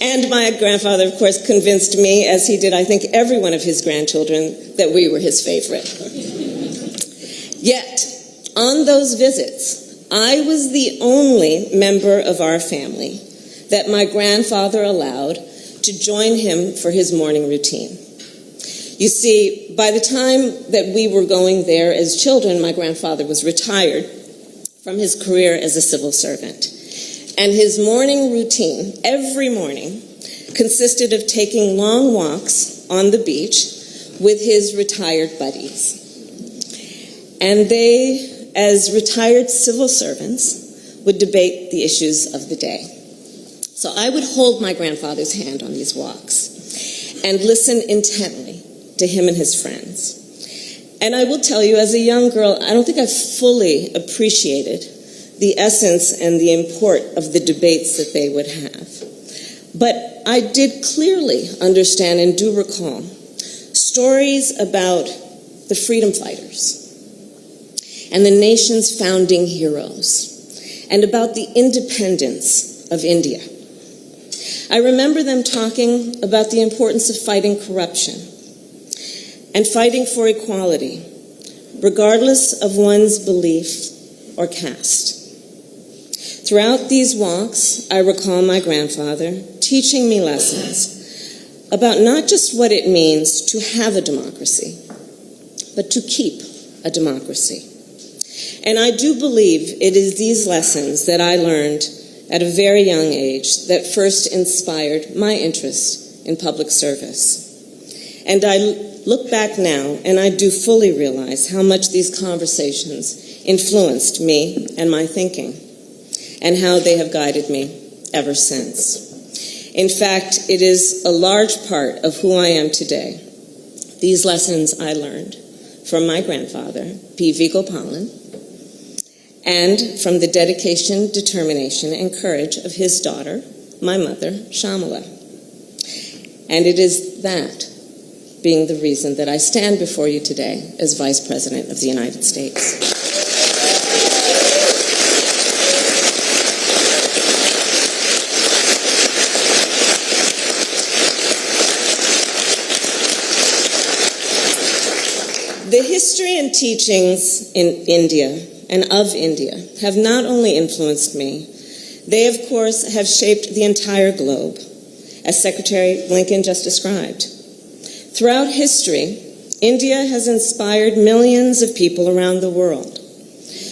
And my grandfather, of course, convinced me, as he did, I think, every one of his grandchildren, that we were his favorite. Yet, on those visits, I was the only member of our family that my grandfather allowed to join him for his morning routine. You see, by the time that we were going there as children, my grandfather was retired from his career as a civil servant. And his morning routine, every morning, consisted of taking long walks on the beach with his retired buddies. And they, as retired civil servants, would debate the issues of the day. So I would hold my grandfather's hand on these walks and listen intently to him and his friends. And I will tell you, as a young girl, I don't think I fully appreciated the essence and the import of the debates that they would have. But I did clearly understand and do recall stories about the freedom fighters and the nation's founding heroes and about the independence of India. I remember them talking about the importance of fighting corruption and fighting for equality, regardless of one's belief or caste. Throughout these walks, I recall my grandfather teaching me lessons about not just what it means to have a democracy, but to keep a democracy. And I do believe it is these lessons that I learned at a very young age that first inspired my interest in public service. And I look back now, and I do fully realize how much these conversations influenced me and my thinking, and how they have guided me ever since. In fact, it is a large part of who I am today. These lessons I learned from my grandfather, P.V. Gopalan, and from the dedication, determination, and courage of his daughter, my mother, Shamala. And it is that being the reason that I stand before you today as Vice President of the United States. The history and teachings in India and of India have not only influenced me, they of course have shaped the entire globe, as Secretary Blinken just described. Throughout history, India has inspired millions of people around the world,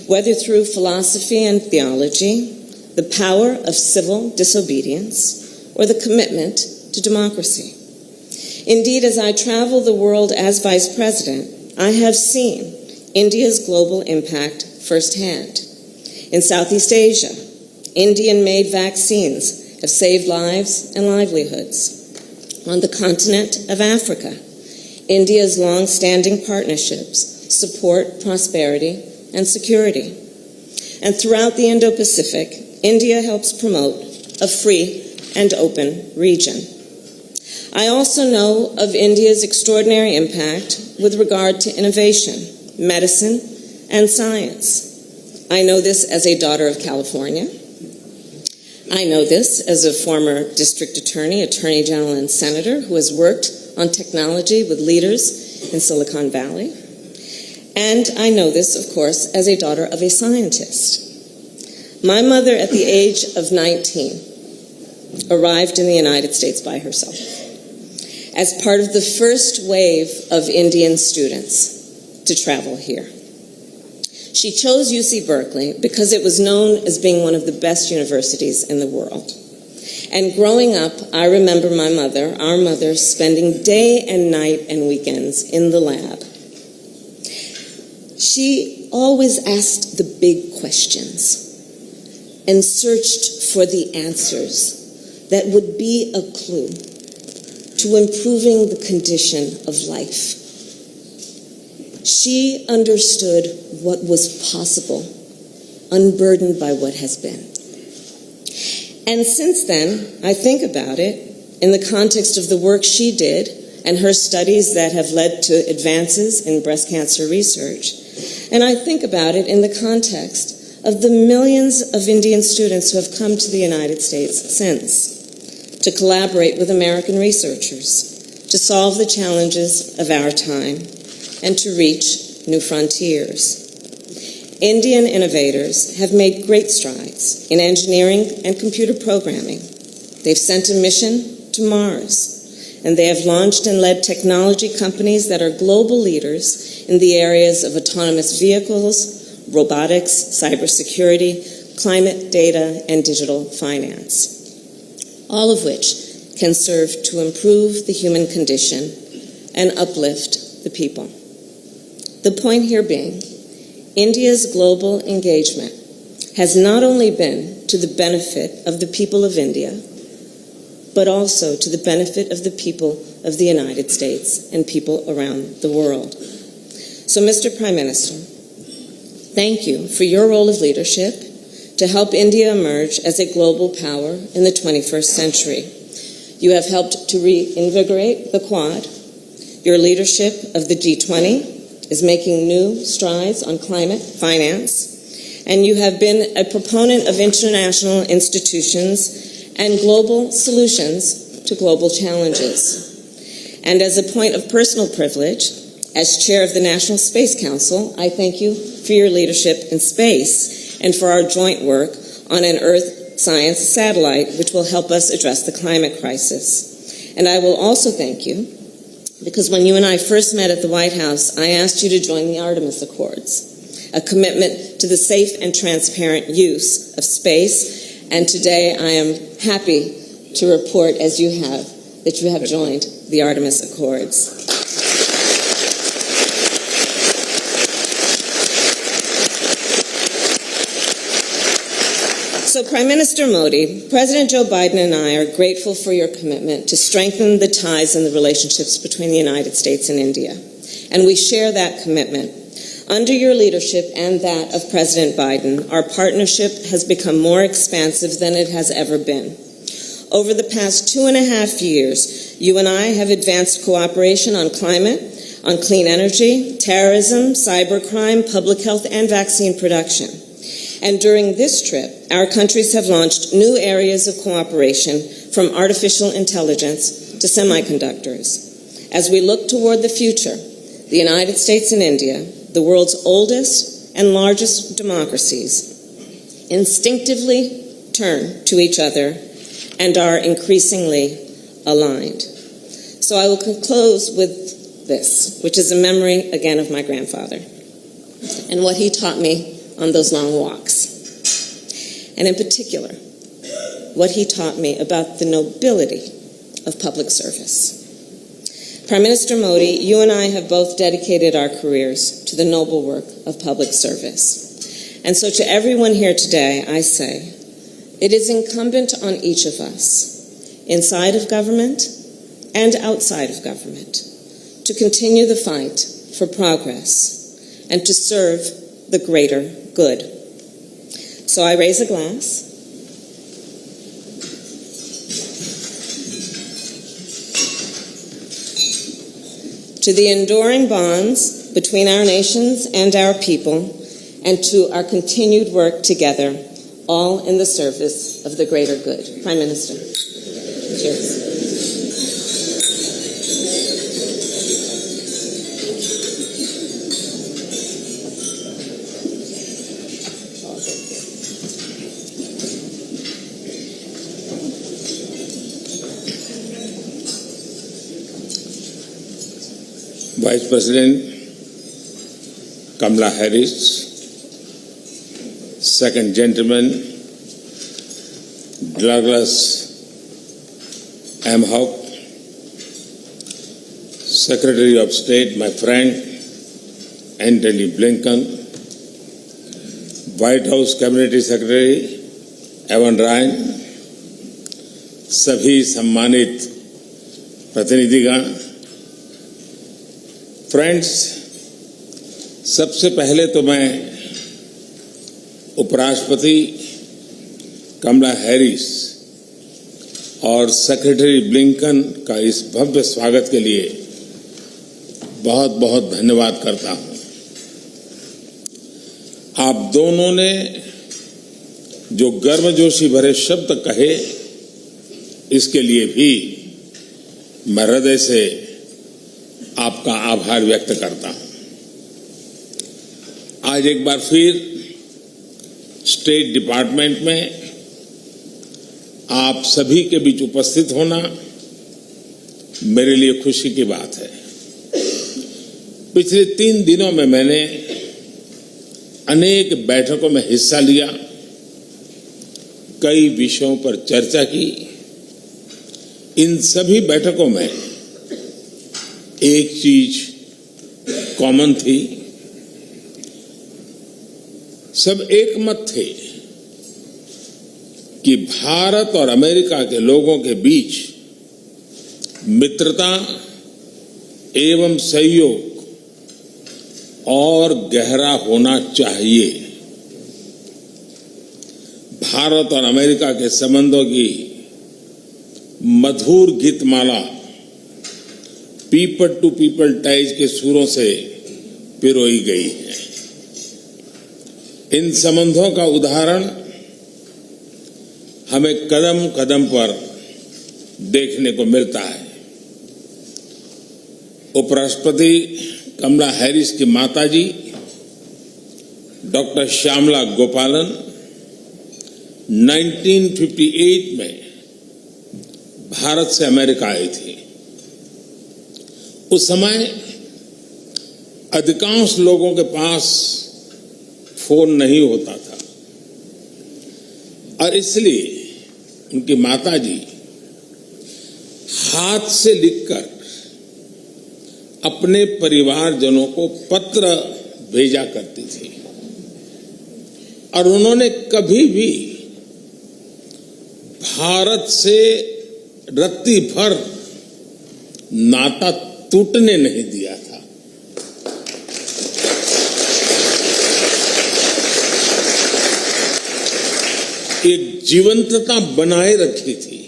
whether through philosophy and theology, the power of civil disobedience, or the commitment to democracy. Indeed, as I travel the world as Vice President, I have seen India's global impact firsthand. In Southeast Asia, Indian-made vaccines have saved lives and livelihoods. On the continent of Africa, India's long-standing partnerships support prosperity and security. And throughout the Indo-Pacific, India helps promote a free and open region. I also know of India's extraordinary impact with regard to innovation, medicine, and science. I know this as a daughter of California. I know this as a former district attorney, attorney general, and senator who has worked on technology with leaders in Silicon Valley. And I know this, of course, as a daughter of a scientist. My mother, at the age of 19, arrived in the United States by herself as part of the first wave of Indian students to travel here. She chose UC Berkeley because it was known as being one of the best universities in the world. And growing up, I remember our mother, spending day and night and weekends in the lab. She always asked the big questions and searched for the answers that would be a clue to improving the condition of life. She understood what was possible, unburdened by what has been. And since then, I think about it in the context of the work she did and her studies that have led to advances in breast cancer research. And I think about it in the context of the millions of Indian students who have come to the United States since, to collaborate with American researchers, to solve the challenges of our time, and to reach new frontiers. Indian innovators have made great strides in engineering and computer programming. They've sent a mission to Mars, and they have launched and led technology companies that are global leaders in the areas of autonomous vehicles, robotics, cybersecurity, climate data, and digital finance, all of which can serve to improve the human condition and uplift the people. The point here being, India's global engagement has not only been to the benefit of the people of India, but also to the benefit of the people of the United States and people around the world. So, Mr. Prime Minister, thank you for your role of leadership to help India emerge as a global power in the 21st century. You have helped to reinvigorate the Quad. Your leadership of the G20 is making new strides on climate finance, and you have been a proponent of international institutions and global solutions to global challenges. And as a point of personal privilege, as chair of the National Space Council, I thank you for your leadership in space and for our joint work on an Earth science satellite, which will help us address the climate crisis. And I will also thank you because when you and I first met at the White House, I asked you to join the Artemis Accords, a commitment to the safe and transparent use of space. And today I am happy to report, as you have, that you have joined the Artemis Accords. So, Prime Minister Modi, President Joe Biden and I are grateful for your commitment to strengthen the ties and the relationships between the United States and India. And we share that commitment. Under your leadership and that of President Biden, our partnership has become more expansive than it has ever been. Over the past 2.5 years, you and I have advanced cooperation on climate, on clean energy, terrorism, cybercrime, public health, and vaccine production. And during this trip, our countries have launched new areas of cooperation, from artificial intelligence to semiconductors. As we look toward the future, the United States and India, the world's oldest and largest democracies, instinctively turn to each other and are increasingly aligned. So I will close with this, which is a memory, again, of my grandfather and what he taught me on those long walks. And in particular, what he taught me about the nobility of public service. Prime Minister Modi, you and I have both dedicated our careers to the noble work of public service. And so to everyone here today, I say, it is incumbent on each of us, inside of government and outside of government, to continue the fight for progress and to serve the greater good. So I raise a glass to the enduring bonds between our nations and our people, and to our continued work together, all in the service of the greater good. Prime Minister. Cheers. Vice President Kamala Harris, Second Gentleman Douglas M. Hope, Secretary of State, my friend Antony Blinken, White House Cabinet Secretary Evan Ryan, सभी सम्मानित प्रतिनिधिगण, friends, सबसे पहले तो मैं उपराष्ट्रपति कमला Harris और secretary Blinken का इस भव्य स्वागत के लिए बहुत बहुत धन्यवाद करता हूं। आप दोनों ने जो गर्मजोशी भरे शब्द कहे, इसके लिए भी मैं हृदय से आपका आभार व्यक्त करता हूं। आज एक बार फिर स्टेट डिपार्टमेंट में आप सभी के बीच उपस्थित होना मेरे लिए खुशी की बात है। पिछले 3 दिनों में मैंने अनेक बैठकों में हिस्सा लिया, कई विषयों पर चर्चा की। इन सभी बैठकों में एक चीज कॉमन थी, सब एकमत थे कि भारत और अमेरिका के लोगों के बीच मित्रता एवं सहयोग और गहरा होना चाहिए। भारत और अमेरिका के संबंधों की मधुर Geetmala people to people ties के सुरों से पिरोई गई है। इन संबंधों का उदाहरण हमें कदम कदम पर देखने को मिलता है। उपराष्ट्रपति कमला हैरिस की माताजी डॉक्टर श्यामला गोपालन 1958 में भारत से अमेरिका आई थी। उस समय अधिकांश लोगों के पास फोन नहीं होता था और इसलिए उनकी माताजी हाथ से लिखकर अपने परिवारजनों को पत्र भेजा करती थी और उन्होंने कभी भी भारत से रत्ती भर नाता टूटने नहीं दिया था। एक जीवंतता बनाए रखी थी।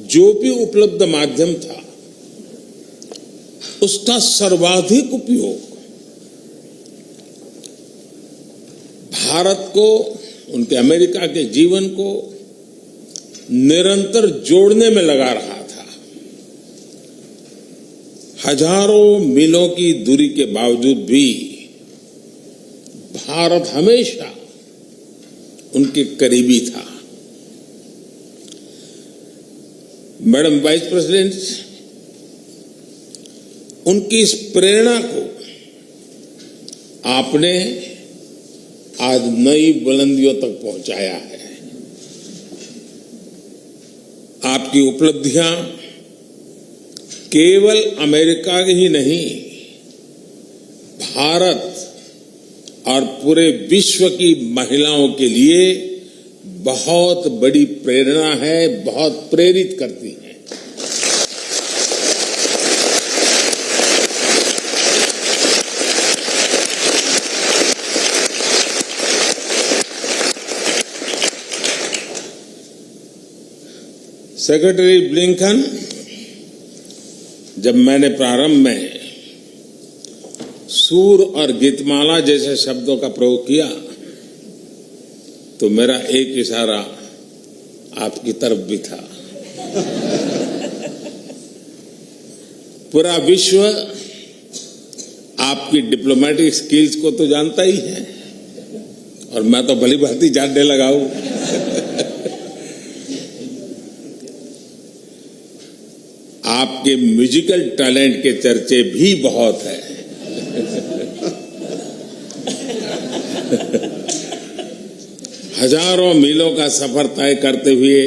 जो भी उपलब्ध माध्यम था उसका सर्वाधिक उपयोग भारत को, उनके अमेरिका के जीवन को निरंतर जोड़ने में लगा रहा था। हजारों मीलों की दूरी के बावजूद भी भारत हमेशा उनके करीबी था। मैडम वाइस प्रेसिडेंट, उनकी इस प्रेरणा को आपने आज नई बुलंदियों तक पहुंचाया है। आपकी उपलब्धियां केवल अमेरिका की ही नहीं, भारत और पूरे विश्व की महिलाओं के लिए बहुत बड़ी प्रेरणा है, बहुत प्रेरित करती है। सेक्रेटरी ब्लिंकन, जब मैंने प्रारंभ में सूर और गीतमाला जैसे शब्दों का प्रयोग किया तो मेरा एक इशारा आपकी तरफ भी था। पूरा विश्व आपकी डिप्लोमेटिक स्किल्स को तो जानता ही है और मैं तो भली भांति जानने लगा हूं। आपके म्यूजिकल टैलेंट के चर्चे भी बहुत है। हजारों मीलों का सफर तय करते हुए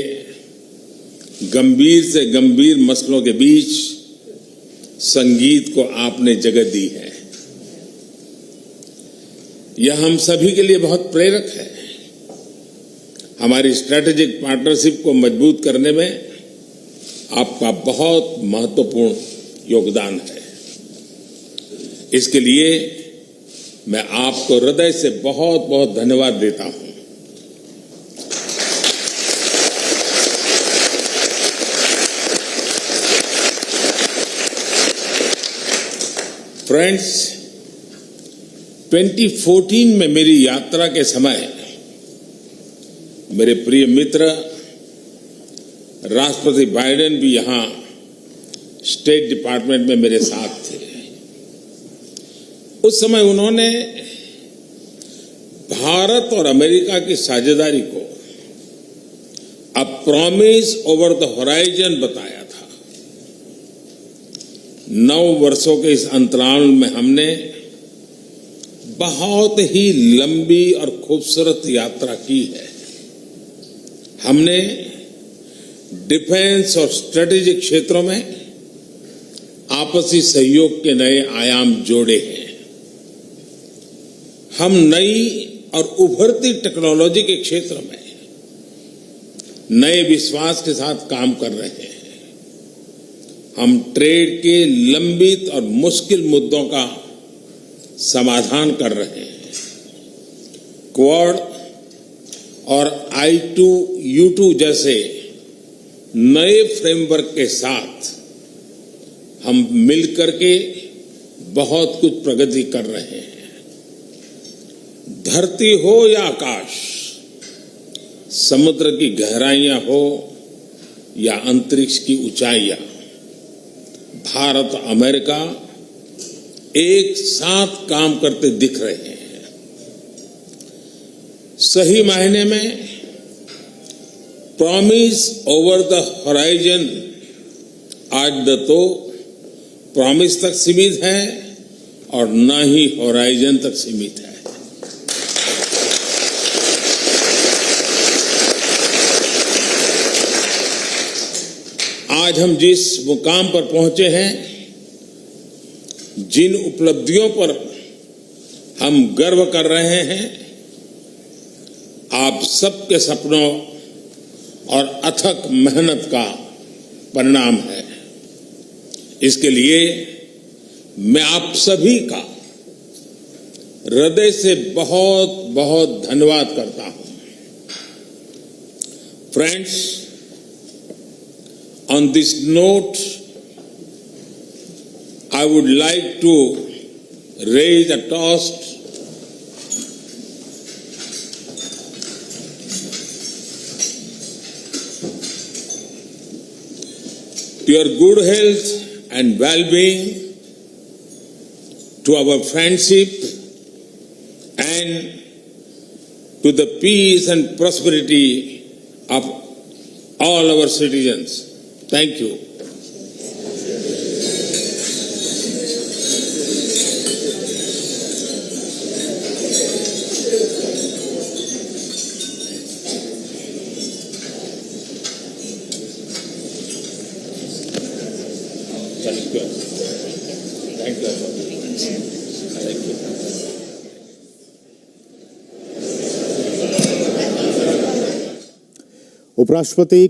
गंभीर से गंभीर मसलों के बीच संगीत को आपने जगह दी है। यह हम सभी के लिए बहुत प्रेरक है। हमारी स्ट्रेटेजिक पार्टनरशिप को मजबूत करने में आपका बहुत महत्वपूर्ण योगदान है। इसके लिए मैं आपको हृदय से बहुत बहुत धन्यवाद देता हूं। फ्रेंड्स, 2014 में मेरी यात्रा के समय मेरे प्रिय मित्र राष्ट्रपति बाइडेन भी यहां स्टेट डिपार्टमेंट में मेरे साथ थे। उस समय उन्होंने भारत और अमेरिका की साझेदारी को a promise over the horizon बताया था। 9 वर्षों के इस अंतराल में हमने बहुत ही लंबी और खूबसूरत यात्रा की है। हमने डिफेंस और स्ट्रेटेजिक क्षेत्रों में आपसी सहयोग के नए आयाम जोड़े हैं। हम नई और उभरती टेक्नोलॉजी के क्षेत्र में नए विश्वास के साथ काम कर रहे हैं। हम ट्रेड के लंबित और मुश्किल मुद्दों का समाधान कर रहे हैं। क्वाड और I2U2 जैसे नए फ्रेमवर्क के साथ हम मिलकर के बहुत कुछ प्रगति कर रहे हैं। धरती हो या आकाश, समुद्र की गहराइयां हो या अंतरिक्ष की ऊंचाइयां, भारत और अमेरिका एक साथ काम करते दिख रहे हैं। सही मायने में प्रॉमिस ओवर द होराइजन आज न तो प्रॉमिस तक सीमित है और न ही होराइजन तक सीमित है। आज हम जिस मुकाम पर पहुंचे हैं, जिन उपलब्धियों पर हम गर्व कर रहे हैं, आप सबके सपनों और अथक मेहनत का परिणाम है। इसके लिए मैं आप सभी का हृदय से बहुत बहुत धन्यवाद करता हूं। Friends, on this note, I would like to raise a toast to your good health and well-being, to our friendship, and to the peace and prosperity of all our citizens. Thank you. Thank you. Thank you. Thank you. उपराष्ट्रपति